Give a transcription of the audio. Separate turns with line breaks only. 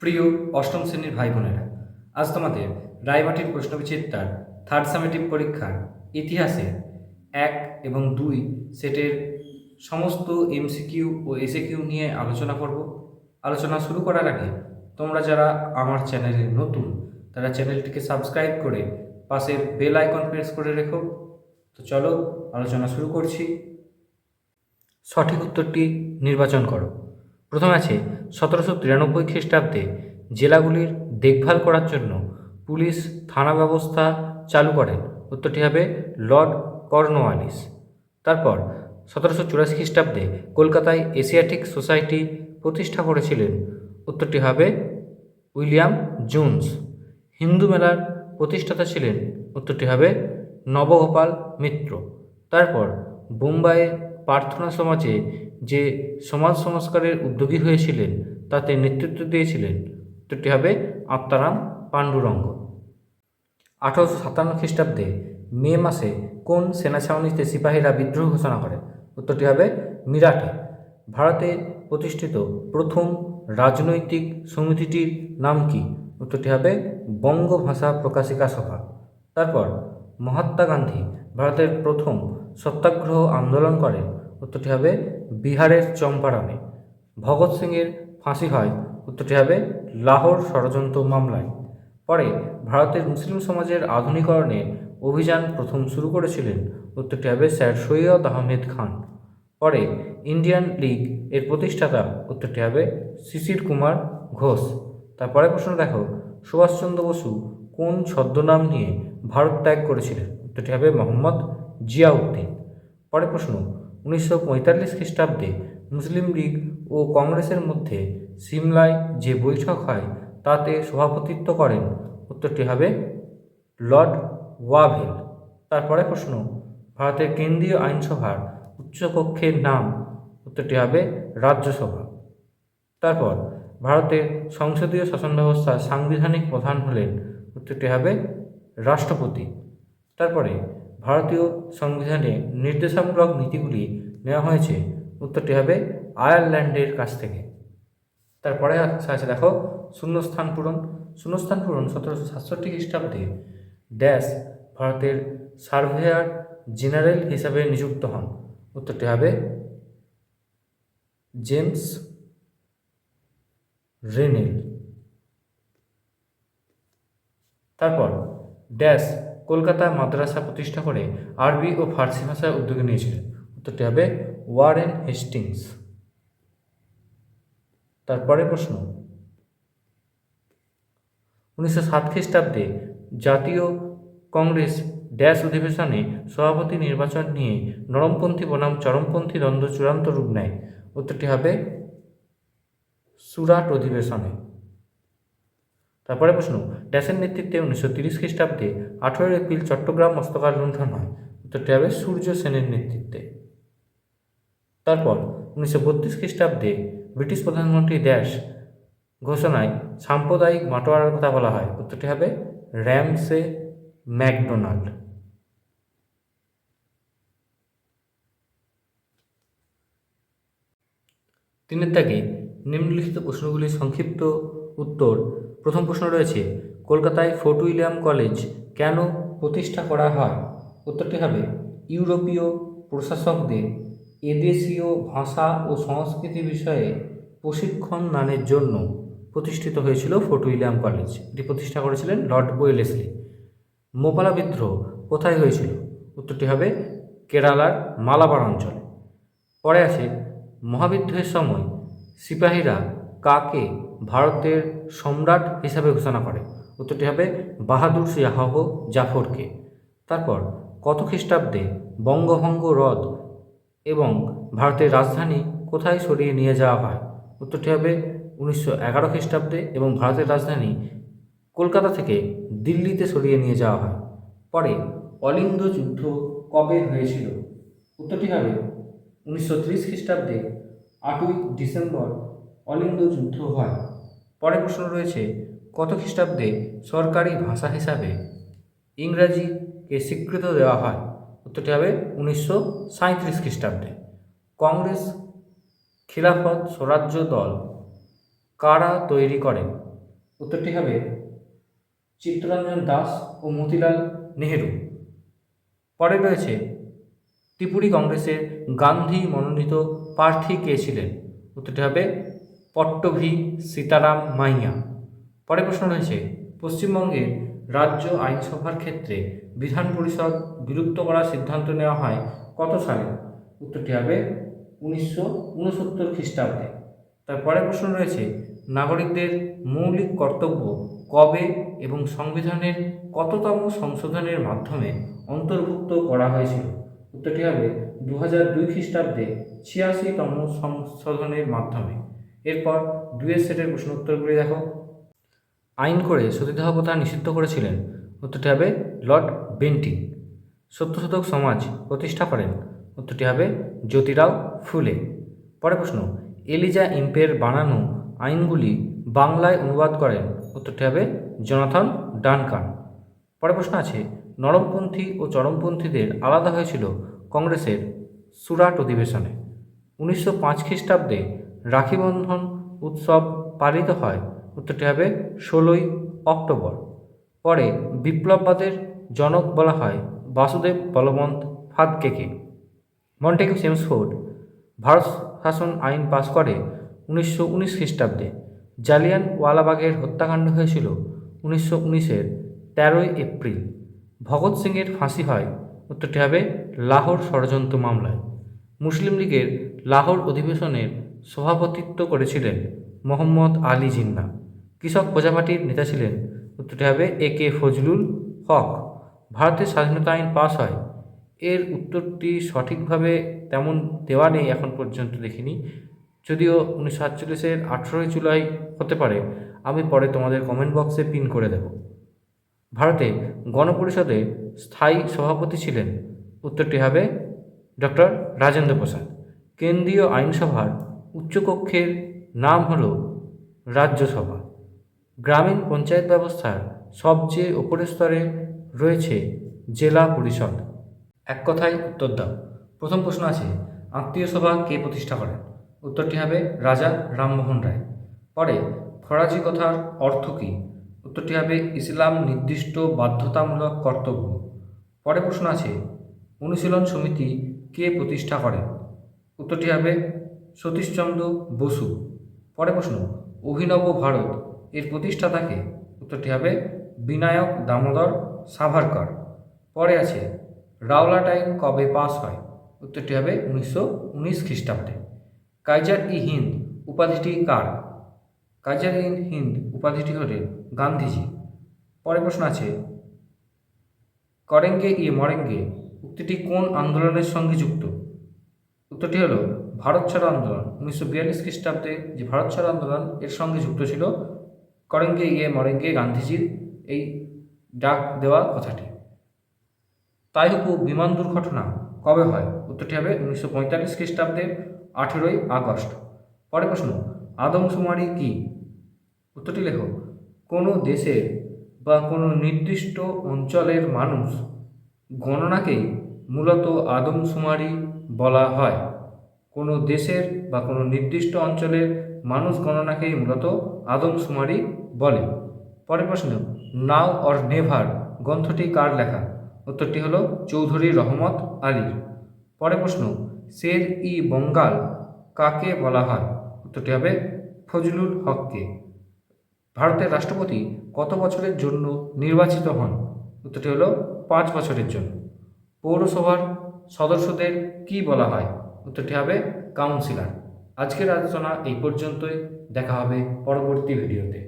প্রিয় অষ্টম শ্রেণীর ভাই বোনেরা, আজ তোমাদের রায়মাটির প্রশ্নবিচিত্রার থার্ড সামেটিভ পরীক্ষার ইতিহাসের 1 এবং 2 সেটের সমস্ত এমসিকিউ ও এসএকিউ নিয়ে আলোচনা করব। আলোচনা শুরু করার আগে তোমরা যারা আমার চ্যানেলে নতুন তারা চ্যানেলটিকে সাবস্ক্রাইব করে পাশের বেল আইকন প্রেস করে রেখো। তো চলো আলোচনা শুরু করছি। সঠিক উত্তরটি নির্বাচন করো। প্রথমে আছে 1793 খ্রিস্টাব্দে জেলাগুলির দেখভাল করার জন্য পুলিশ থানা ব্যবস্থা চালু করেন। উত্তরটি হবে লর্ড কর্নওয়ালিস। তারপর 1784 খ্রিস্টাব্দে কলকাতায় এশিয়াটিক সোসাইটি প্রতিষ্ঠা করেছিলেন। উত্তরটি হবে উইলিয়াম জোন্স। হিন্দু মেলার প্রতিষ্ঠাতা ছিলেন। উত্তরটি হবে নবগোপাল মিত্র। তারপর বোম্বাইয়ে প্রার্থনা সমাজে যে সমাজ সংস্কারের উদ্যোগী হয়েছিলেন তাতে নেতৃত্ব দিয়েছিলেন। উত্তরটি হবে আত্মারাম পাণ্ডুরঙ্গ। 1857 খ্রিস্টাব্দে মে মাসে কোন সেনা ছাউনিতে সিপাহীরা বিদ্রোহ ঘোষণা করে? উত্তরটি হবে মিরাটে। ভারতে প্রতিষ্ঠিত প্রথম রাজনৈতিক সমিতিটির নাম কি? উত্তরটি হবে বঙ্গভাষা প্রকাশিকা সভা। তারপর মহাত্মা গান্ধী ভারতের প্রথম সত্যাগ্রহ আন্দোলন করেন। উত্তরটি হবে বিহারের চম্পারণে। ভগৎ সিংয়ের ফাঁসি হয়। উত্তরটি হবে লাহোর ষড়যন্ত্র মামলায়। পরে ভারতের মুসলিম সমাজের আধুনিকরণে অভিযান প্রথম শুরু করেছিলেন। উত্তরটি হবে স্যার সৈয়দ আহমেদ খান। পরে ইন্ডিয়ান লীগ এর প্রতিষ্ঠাতা। উত্তরটি হবে শিশির কুমার ঘোষ। তারপরে প্রশ্ন দেখো, সুভাষচন্দ্র বসু কোন ছদ্মনাম নিয়ে ভারত ত্যাগ করেছিলেন? উত্তরটি হবে মোহাম্মদ জিয়াউদ্দিন। পরে প্রশ্ন, 1945 খ্রিস্টাব্দে মুসলিম লীগ ও কংগ্রেসের মধ্যে সিমলায় যে বৈঠক হয় তাতে সভাপতিত্ব করেন। উত্তরটি হবে লর্ড ওয়াভেল। তারপরে প্রশ্ন, ভারতের কেন্দ্রীয় আইনসভার উচ্চকক্ষের নাম? উত্তরটি হবে রাজ্যসভা। তারপর ভারতের সংসদীয় শাসন ব্যবস্থার সাংবিধানিক প্রধান হলেন। উত্তরটি হবে রাষ্ট্রপতি। তারপরে ভারতীয় সংবিধানে নির্দেশামূলক নীতিগুলি নেওয়া হয়েছে। উত্তরটি হবে আয়ারল্যান্ডের কাছ থেকে। তারপরে আছে দেখো শূন্যস্থান পূরণ। শূন্যস্থান পূরণ 1767 খ্রিস্টাব্দে ড্যাশ ভারতের সার্ভেয়ার জেনারেল হিসাবে নিযুক্ত হন। উত্তরটি হবে জেমস রেনেল। তারপর ড্যাশ কলকাতা মাদ্রাসা প্রতিষ্ঠা করে আরবি ও ফার্সি ভাষায় উদ্যোগ নিয়েছিলেন। উত্তরটি হবে ওয়ারেন হেস্টিংস। তারপরে প্রশ্ন, 1907 খ্রিস্টাব্দে জাতীয় কংগ্রেস ড্যাশ অধিবেশনে সভাপতি নির্বাচন নিয়ে নরমপন্থী বনাম চরমপন্থী দ্বন্দ্ব চূড়ান্ত রূপ নেয়। উত্তরটি হবে সুরাট অধিবেশনে। তারপরে প্রশ্ন, ড্যাশের নেতৃত্বে 1930 খ্রিস্টাব্দে 18 এপ্রিল চট্টগ্রাম মস্তকার লুণ্ঠন হয়। উত্তরটি হবে সূর্য সেনের নেতৃত্বে। তারপর 1932 খ্রিস্টাব্দে ব্রিটিশ প্রধানমন্ত্রী ড্যাশ ঘোষণায় সাম্প্রদায়িক বাঁটোয়ারার কথা বলা হয়। উত্তরটি হবে র্যামসে ম্যাকডোনাল্ড। তিনের দাগে নিম্নলিখিত প্রশ্নগুলির সংক্ষিপ্ত উত্তর। প্রথম প্রশ্ন রয়েছে, কলকাতায় ফোর্ট উইলিয়াম কলেজ কেন প্রতিষ্ঠা করা হয়? উত্তরটি হবে ইউরোপীয় প্রশাসকদের এদেশীয় ভাষা ও সংস্কৃতি বিষয়ে প্রশিক্ষণ দানের জন্য প্রতিষ্ঠিত হয়েছিল ফোর্ট উইলিয়াম কলেজ। এটি প্রতিষ্ঠা করেছিলেন লর্ড ওয়েলেসলি। মোপালা বিদ্রোহ কোথায় হয়েছিল? উত্তরটি হবে কেরালার মালাবার অঞ্চলে। পরে আছে মহাবিদ্রোহের সময় সিপাহীরা কাকে ভারতের সম্রাট হিসাবে ঘোষণা করে? উত্তরটি হবে বাহাদুর শাহ জাফরকে। তারপর কত খ্রিস্টাব্দে বঙ্গভঙ্গ রদ এবং ভারতের রাজধানী কোথায় সরিয়ে নিয়ে যাওয়া হয়? উত্তরটি হবে 1911 খ্রিস্টাব্দে এবং ভারতের রাজধানী কলকাতা থেকে দিল্লিতে সরিয়ে নিয়ে যাওয়া হয়। পরে অলিন্দ যুদ্ধ কবে হয়েছিল? উত্তরটি হবে 1930 খ্রিস্টাব্দে 8ই ডিসেম্বর অলিন্দ যুদ্ধ হয়। পরে প্রশ্ন রয়েছে, কত খ্রিস্টাব্দে সরকারি ভাষা হিসাবে ইংরাজিকে স্বীকৃত দেওয়া হয়? উত্তরটি হবে 1937 খ্রিস্টাব্দে। কংগ্রেস খিলাফত স্বরাজ্য দল কারা তৈরি করেন? উত্তরটি হবে চিত্তরঞ্জন দাস ও মতিলাল নেহেরু। পরে রয়েছে ত্রিপুরী কংগ্রেসের গান্ধী মনোনীত প্রার্থী কে ছিলেন? উত্তরটি হবে পট্টভি সীতারাম মাইয়া। পরে প্রশ্ন রয়েছে পশ্চিমবঙ্গের রাজ্য আইনসভার ক্ষেত্রে বিধান পরিষদ বিলুপ্ত করার সিদ্ধান্ত নেওয়া হয় কত সালে? উত্তরটি হবে 1969 খ্রিস্টাব্দে। তারপরে প্রশ্ন রয়েছে নাগরিকদের মৌলিক কর্তব্য কবে এবং সংবিধানের কততম সংশোধনের মাধ্যমে অন্তর্ভুক্ত করা হয়েছিল? উত্তরটি হবে 2002 খ্রিস্টাব্দে 86তম সংশোধনের মাধ্যমে। এরপর দুয়ের সেটের প্রশ্ন উত্তরগুলি দেখো। আইন করে সতীদাহ প্রথা নিষিদ্ধ করেছিলেন? উত্তরটি হবে লর্ড বেন্টিং। সত্যশোধক সমাজ প্রতিষ্ঠা করেন? উত্তরটি হবে জ্যোতিরাও ফুলে। পরে প্রশ্ন এলিজা ইম্পের বানানো আইনগুলি বাংলায় অনুবাদ করেন? উত্তরটি হবে জোনাথন ডানকান। পরে প্রশ্ন আছে নরমপন্থী ও চরমপন্থীদের আলাদা হয়েছিল কংগ্রেসের সুরাট অধিবেশনে। 1905 খ্রিস্টাব্দে রাখিবন্ধন উৎসব পালিত হয়? উত্তরটি হবে 16ই অক্টোবর। পরে বিপ্লববাদের জনক বলা হয় বাসুদেব বলবন্ত ফাদকেকে। মন্টেগু চেমসফোর্ড ভারত শাসন আইন পাশ করে 1919 খ্রিস্টাব্দে। জালিয়ানওয়ালাবাগের হত্যাকাণ্ড হয়েছিল 1919-এর 13ই এপ্রিল। ভগৎ সিংয়ের ফাঁসি হয়? উত্তরটি হবে লাহোর ষড়যন্ত্র মামলায়। মুসলিম লীগের লাহোর অধিবেশনের সভাপতিত্ব করেছিলেন মোহাম্মদ আলী জিন্নাহ। কৃষক প্রজা পার্টির নেতা ছিলেন? উত্তরটি হবে এ.কে ফজলুল হক। ভারতের স্বাধীনতা আইন পাস হয়? এর উত্তরটি সঠিকভাবে তেমন দেওয়া নেই, এখন পর্যন্ত দেখিনি, যদিও 1947-এর 18ই জুলাই হতে পারে। আমি পরে তোমাদের কমেন্ট বক্সে পিন করে দেব। ভারতে গণপরিষদে স্থায়ী সভাপতি ছিলেন? উত্তরটি হবে ডক্টর রাজেন্দ্র প্রসাদ। কেন্দ্রীয় আইনসভার উচ্চকক্ষের নাম হল রাজ্যসভা। গ্রামীণ পঞ্চায়েত ব্যবস্থার সবচেয়ে উপরের স্তরে রয়েছে জেলা পরিষদ। এক কথায় উত্তর দাও। প্রথম প্রশ্ন আছে আত্মীয় সভা কে প্রতিষ্ঠা করেন? উত্তরটি হবে রাজা রামমোহন রায়। পরে ফরাজি কথার অর্থ কী? উত্তরটি হবে ইসলাম নির্দিষ্ট বাধ্যতামূলক কর্তব্য। পরে প্রশ্ন আছে অনুশীলন সমিতি কে প্রতিষ্ঠা করেন? উত্তরটি হবে সতীশচন্দ্র বসু। পরে প্রশ্ন অভিনব ভারত এর প্রতিষ্ঠাতাকে? উত্তরটি হবে বিনায়ক দামোদর সাভারকর। পরে আছে রাওলাট আইন কবে পাস হয়? উত্তরটি হবে 1919 খ্রিস্টাব্দে। কাইজার ই হিন্দ উপাধিটি কার? কাইজার ই হিন্দ উপাধিটি হলেন গান্ধীজি। পরে প্রশ্ন আছে করেঙ্গে ই মরেঙ্গে উক্তিটি কোন আন্দোলনের সঙ্গে যুক্ত? উত্তরটি হলো ভারত ছাড়ো আন্দোলন। 1942 খ্রিস্টাব্দে যে ভারত ছাড়ো আন্দোলন এর সঙ্গে যুক্ত ছিল করেঙ্গে ইয়ে মরেঙ্গে গান্ধীজির এই ডাক দেওয়া কথাটি। তাইহুকু বিমান দুর্ঘটনা কবে হয়? উত্তরটি হবে 1945 খ্রিস্টাব্দের 18ই আগস্ট। পরে প্রশ্ন আদমশুমারি কি? উত্তরটি লেখো কোনো দেশের বা কোনো নির্দিষ্ট অঞ্চলের মানুষ গণনাকেই মূলত আদমশুমারি বলা হয়। কোনো দেশের বা কোনো নির্দিষ্ট অঞ্চলের মানুষ গণনাকেই মূলত আদমশুমারি বলে। পরের প্রশ্ন নাও অর নেভার গ্রন্থটি কার লেখা? উত্তরটি হলো চৌধুরী রহমত আলীর। পরের প্রশ্ন শের ই বঙ্গাল কাকে বলা হয়? উত্তরটি হবে ফজলুল হককে। ভারতের রাষ্ট্রপতি কত বছরের জন্য নির্বাচিত হন? উত্তরটি হলো 5 বছরের জন্য। পৌরসভার সদস্যদের কি বলা হয়? উত্তরটি হবে কাউন্সিলর। আজকের আলোচনা এই পর্যন্তই, দেখা হবে পরবর্তী ভিডিওতে।